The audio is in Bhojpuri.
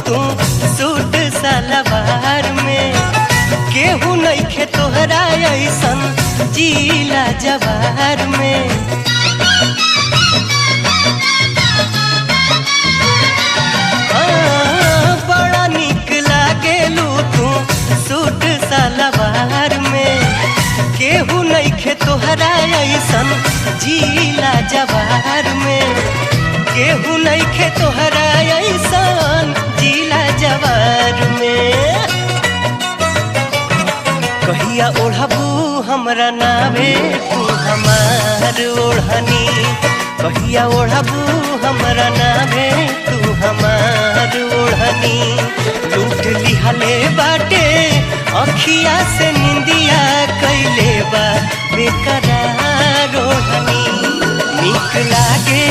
तू सूट सलवार में। केहू नइखे तोहरा ऐसन जिला जवार में। बड़ा निक लागेलू तू सूट सलवार में। केहू नइखे तोहरा ऐसन जिला जवार में। केहू नइखे तोहरा ऐसन जिला जवार में। कहिया ओढ़बू हमरा नावे तू हमार ओढ़नी। कहिया ओढ़बू हमरा नावे तू हमार ओढ़नी। लूट लिहले बाटे अखिया से निंदिया कैले बा बेकरार ओढ़नी। नीक लागे